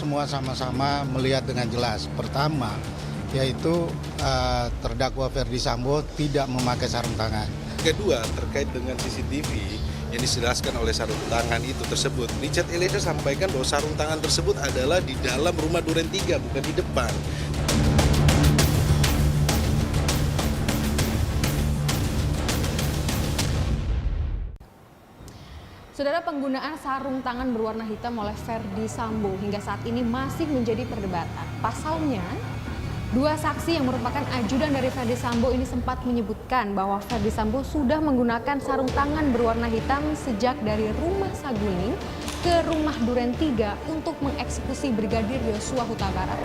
semua sama-sama melihat dengan jelas. Pertama, yaitu terdakwa Ferdy Sambo tidak memakai sarung tangan. Kedua, terkait dengan CCTV yang dijelaskan oleh sarung tangan itu tersebut, Richard Eliezer sampaikan bahwa sarung tangan tersebut adalah di dalam rumah Duren 3, bukan di depan. Saudara, penggunaan sarung tangan berwarna hitam oleh Ferdy Sambo hingga saat ini masih menjadi perdebatan. Pasalnya, dua saksi yang merupakan ajudan dari Ferdy Sambo ini sempat menyebutkan bahwa Ferdy Sambo sudah menggunakan sarung tangan berwarna hitam sejak dari rumah Saguling ke rumah Duren 3 untuk mengeksekusi Brigadir Yosua Huta Barat.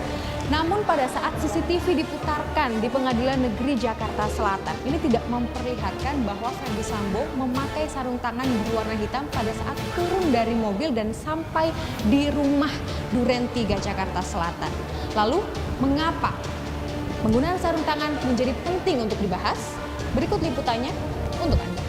Namun pada saat CCTV diputarkan di Pengadilan Negeri Jakarta Selatan, ini tidak memperlihatkan bahwa Ferdy Sambo memakai sarung tangan berwarna hitam pada saat turun dari mobil dan sampai di rumah Duren 3 Jakarta Selatan. Lalu, mengapa penggunaan sarung tangan menjadi penting untuk dibahas? Berikut liputannya untuk Anda.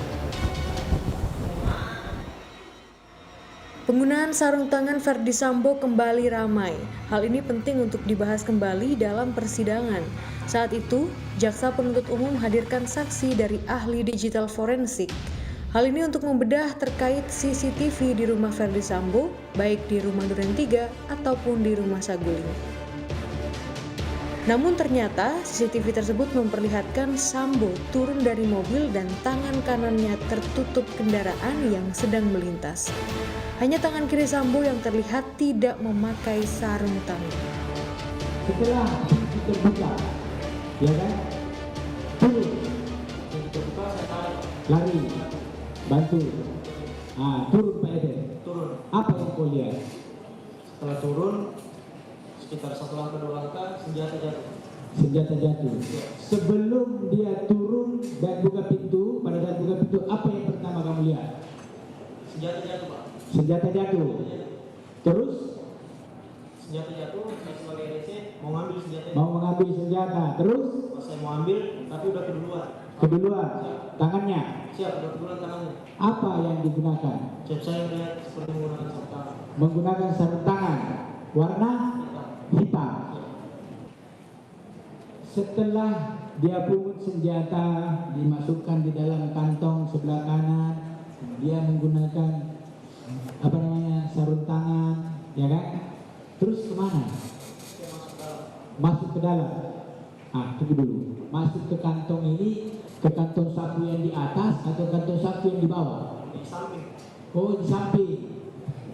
Penggunaan sarung tangan Ferdy Sambo kembali ramai. Hal ini penting untuk dibahas kembali dalam persidangan. Saat itu, jaksa penuntut umum menghadirkan saksi dari ahli digital forensik. Hal ini untuk membedah terkait CCTV di rumah Ferdy Sambo, baik di rumah Duren 3 ataupun di rumah Saguling. Namun ternyata CCTV tersebut memperlihatkan Sambo turun dari mobil dan tangan kanannya tertutup kendaraan yang sedang melintas. Hanya tangan kiri Sambo yang terlihat tidak memakai sarung tangan. Setelah pintu terbuka, ya kan? Turun. Pintu terbuka, saya tarik. Lari. Bantu. Turun Pak Ede. Turun. Apa yang kau lihat? Setelah turun, sekitar 1 langkah 2 langkah, senjata jatuh. Senjata jatuh. Sebelum dia turun dan buka pintu, pada saat buka pintu, apa yang pertama kamu lihat? Senjata jatuh, Pak. Senjata jatuh. Terus? Senjata jatuh, saya sebagai RC mau ngambil senjata. Mau mengambil senjata. Terus? Pas saya mau ambil, tapi udah keduluan. Keduluan. Tangannya? Siap, udah keduluan tangannya. Apa yang digunakan? Siap, saya melihat seperti menggunakan sarung tangan. Menggunakan sarung tangan. Warna? Hitam. Setelah dia pungut senjata, dimasukkan di dalam kantong sebelah kanan, dia menggunakan sarung tangan, ya kan? Terus kemana? Masuk ke dalam. Tunggu dulu. Masuk ke kantong ini, ke kantong saku yang di atas atau kantong saku yang di bawah? Di samping. Oh, di samping.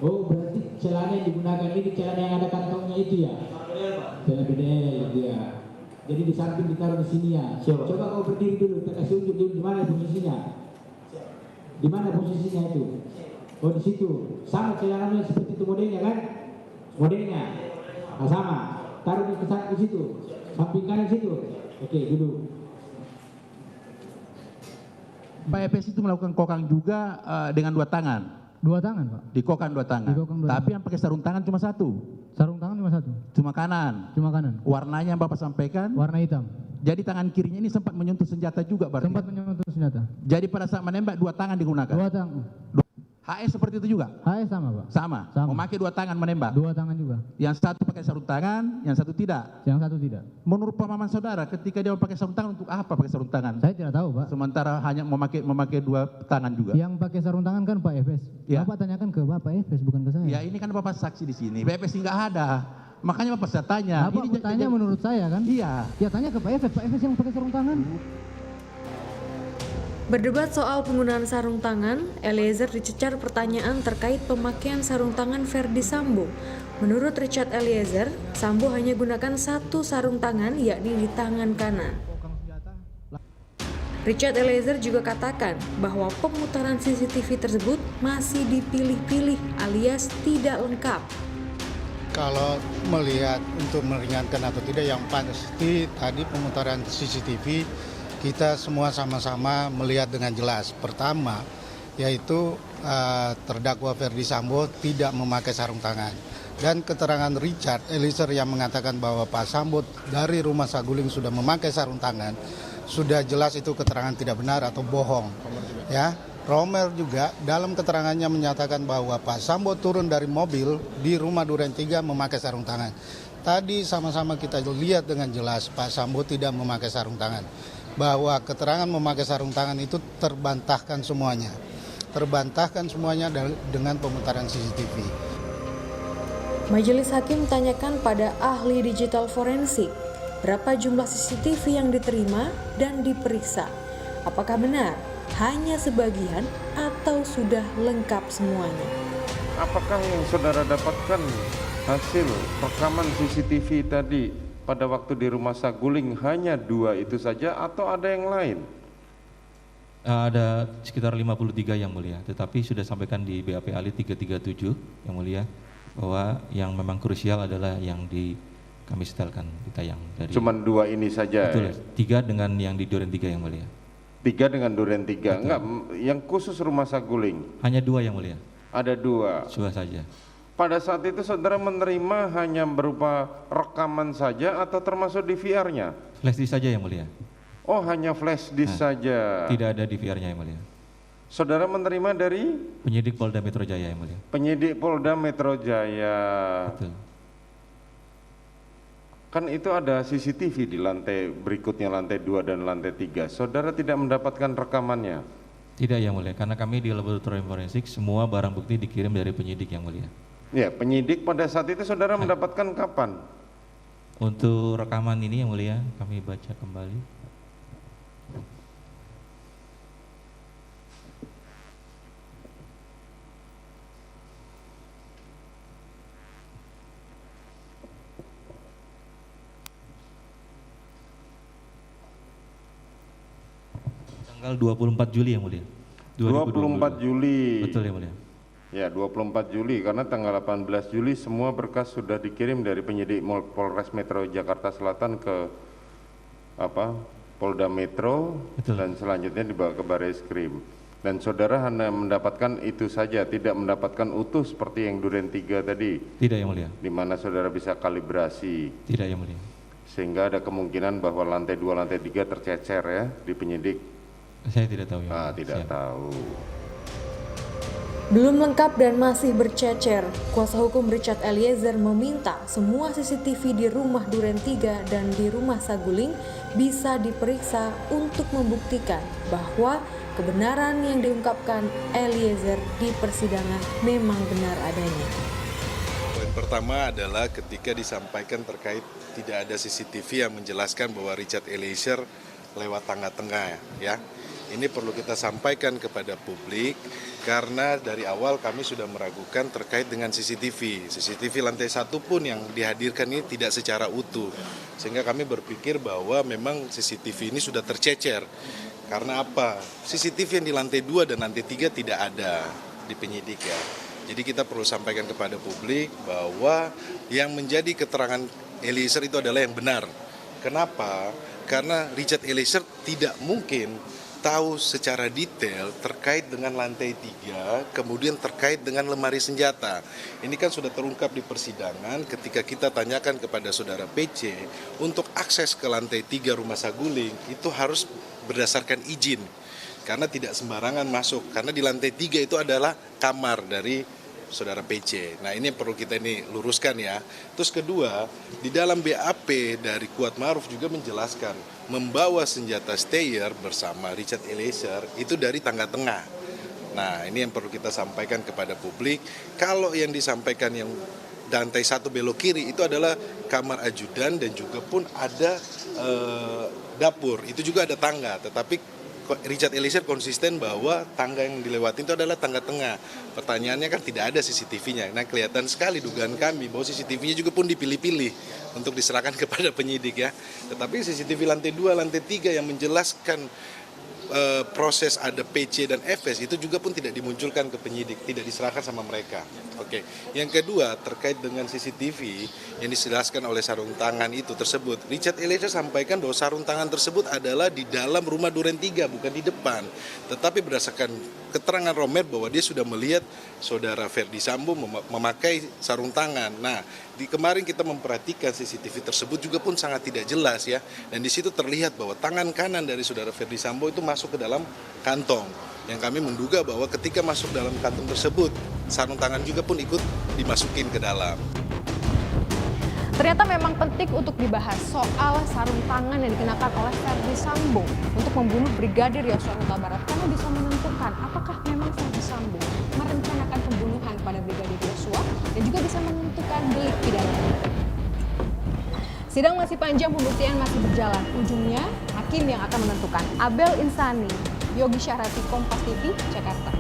Oh, berarti celana yang digunakan ini celana yang ada kantongnya itu ya? Celana bedel, ya. Jadi di samping ditaruh di sini ya. Coba kau berdiri dulu, kita kasih unjuk di mana posisinya. Di mana posisinya itu? Oh, di situ. Sama celananya seperti itu modelnya kan? Modelnya. Sama. Taruh di situ. Samping kanan situ. Oke, duduk. Pak EPS itu melakukan kokang juga dengan 2 tangan. 2 tangan, Pak. Dikokang 2 tangan. Tapi yang pakai sarung tangan cuma 1. Sarung tangan cuma 1. Cuma kanan. Cuma kanan. Warnanya yang Bapak sampaikan? Warna hitam. Jadi tangan kirinya ini sempat menyentuh senjata juga berarti? Sempat menyentuh senjata. Jadi pada saat menembak 2 tangan digunakan? 2 tangan. HS seperti itu juga? HS sama, Pak. Sama? Memakai 2 tangan menembak? 2 tangan juga. Yang satu pakai sarung tangan, yang satu tidak? Yang satu tidak. Menurut pemahaman saudara, ketika dia pakai sarung tangan, untuk apa pakai sarung tangan? Saya tidak tahu, Pak. Sementara hanya memakai 2 tangan juga? Yang pakai sarung tangan kan Pak Efes. Ya. Bapak tanyakan ke Bapak Efes, bukan ke saya. Ya, ini kan Bapak saksi di sini. Pak Efes nggak ada. Makanya Bapak saya tanya. Bapak ini bertanya menurut saya kan? Iya. Ya tanya ke Pak Efes yang pakai sarung tangan. Berdebat soal penggunaan sarung tangan, Eliezer dicecar pertanyaan terkait pemakaian sarung tangan Ferdy Sambo. Menurut Richard Eliezer, Sambo hanya gunakan 1 sarung tangan, yakni di tangan kanan. Richard Eliezer juga katakan bahwa pemutaran CCTV tersebut masih dipilih-pilih alias tidak lengkap. Kalau melihat untuk meringankan atau tidak, yang pasti tadi pemutaran CCTV kita semua sama-sama melihat dengan jelas. Pertama, yaitu terdakwa Ferdy Sambo tidak memakai sarung tangan. Dan keterangan Richard Eliezer yang mengatakan bahwa Pak Sambo dari rumah Saguling sudah memakai sarung tangan, sudah jelas itu keterangan tidak benar atau bohong. Ya, Romel juga dalam keterangannya menyatakan bahwa Pak Sambo turun dari mobil di rumah Duren 3 memakai sarung tangan. Tadi sama-sama kita lihat dengan jelas Pak Sambo tidak memakai sarung tangan. Bahwa keterangan memakai sarung tangan itu terbantahkan semuanya. Terbantahkan semuanya dengan pemutaran CCTV. Majelis Hakim tanyakan pada ahli digital forensik berapa jumlah CCTV yang diterima dan diperiksa. Apakah benar hanya sebagian atau sudah lengkap semuanya? Apakah yang saudara dapatkan hasil rekaman CCTV tadi pada waktu di rumah Saguling hanya 2 itu saja atau ada yang lain? Ada sekitar 53 yang mulia, tetapi sudah sampaikan di BAP ahli 337 yang mulia bahwa yang memang krusial adalah yang kami setelkan ditayang dari. Cuman 2 ini saja. Betul, 3 dengan yang di Duren 3 yang mulia. 3 dengan Duren 3. Betul. Enggak, yang khusus rumah Saguling. Hanya 2 yang mulia. Ada 2. Sudah saja. Pada saat itu saudara menerima hanya berupa rekaman saja atau termasuk DVR-nya? Flash disk saja yang mulia. Oh, hanya flash disk saja. Tidak ada DVR-nya yang mulia. Saudara menerima dari Penyidik Polda Metro Jaya yang mulia. penyidik Polda Metro Jaya. Betul. Kan itu ada CCTV di lantai berikutnya, lantai 2 dan lantai 3. Saudara tidak mendapatkan rekamannya? Tidak yang mulia, karena kami di laboratorium forensik semua barang bukti dikirim dari penyidik yang mulia. Ya, penyidik pada saat itu saudara mendapatkan kapan? Untuk rekaman ini yang mulia kami baca kembali. Tanggal 24 Juli yang mulia. 24 Juli. Betul yang mulia. Ya, 24 Juli karena tanggal 18 Juli semua berkas sudah dikirim dari penyidik Polres Metro Jakarta Selatan ke Polda Metro. Betul. Dan selanjutnya dibawa ke Barreskrim. Dan saudara hanya mendapatkan itu saja, tidak mendapatkan utuh seperti yang Duren 3 tadi. Tidak yang mulia. Di mana saudara bisa kalibrasi. Tidak yang mulia. Sehingga ada kemungkinan bahwa lantai 2, lantai 3 tercecer ya di penyidik. Saya tidak tahu yang mulia. Tidak Siap. tahu. Belum lengkap dan masih bercecer, kuasa hukum Richard Eliezer meminta semua CCTV di rumah Duren 3 dan di rumah Saguling bisa diperiksa untuk membuktikan bahwa kebenaran yang diungkapkan Eliezer di persidangan memang benar adanya. Poin pertama adalah ketika disampaikan terkait tidak ada CCTV yang menjelaskan bahwa Richard Eliezer lewat tangga tengah ya. Ini perlu kita sampaikan kepada publik karena dari awal kami sudah meragukan terkait dengan CCTV. CCTV lantai 1 pun yang dihadirkan ini tidak secara utuh. Sehingga kami berpikir bahwa memang CCTV ini sudah tercecer. Karena apa? CCTV yang di lantai 2 dan lantai 3 tidak ada di penyidik ya. Jadi kita perlu sampaikan kepada publik bahwa yang menjadi keterangan Eliezer itu adalah yang benar. Kenapa? Karena Richard Eliezer tidak mungkin tahu secara detail terkait dengan lantai 3, kemudian terkait dengan lemari senjata. Ini kan sudah terungkap di persidangan ketika kita tanyakan kepada saudara PC untuk akses ke lantai 3 rumah Saguling itu harus berdasarkan izin. Karena tidak sembarangan masuk, karena di lantai 3 itu adalah kamar dari saudara PC. Nah ini yang perlu kita ini luruskan ya. Terus kedua, di dalam BAP dari Kuat Ma'ruf juga menjelaskan membawa senjata Steyr bersama Richard Eliezer itu dari tangga tengah. Nah ini yang perlu kita sampaikan kepada publik. Kalau yang disampaikan yang lantai 1 belok kiri itu adalah kamar ajudan dan juga pun ada dapur. Itu juga ada tangga, tetapi Richard Eliezer konsisten bahwa tangga yang dilewati itu adalah tangga tengah. Pertanyaannya kan tidak ada CCTV-nya. Nah kelihatan sekali dugaan kami bahwa CCTV-nya juga pun dipilih-pilih untuk diserahkan kepada penyidik ya. Tetapi CCTV lantai 2, lantai 3 yang menjelaskan proses ada PC dan FS itu juga pun tidak dimunculkan ke penyidik, tidak diserahkan sama mereka. Oke. Yang kedua terkait dengan CCTV yang dijelaskan oleh sarung tangan itu tersebut, Richard Eliezer sampaikan bahwa sarung tangan tersebut adalah di dalam rumah Duren 3 bukan di depan. Tetapi berdasarkan keterangan Romer bahwa dia sudah melihat saudara Ferdi Sambo memakai sarung tangan. Nah, kemarin kita memperhatikan CCTV tersebut juga pun sangat tidak jelas ya. Dan di situ terlihat bahwa tangan kanan dari saudara Ferdi Sambo itu masuk ke dalam kantong. Yang kami menduga bahwa ketika masuk dalam kantong tersebut, sarung tangan juga pun ikut dimasukin ke dalam. Ternyata memang penting untuk dibahas soal sarung tangan yang dikenakan oleh Ferdi Sambo untuk membunuh Brigadir Yosua Huta Barat karena bisa menentukan apakah memang Ferdi Sambo merencanakan pembunuhan kepada Brigadir Yosua dan juga bisa menentukan delik pidananya. Sidang masih panjang, pembuktian masih berjalan. Ujungnya hakim yang akan menentukan. Abel Insani, Yogi Syahrati, Kompas TV, Jakarta.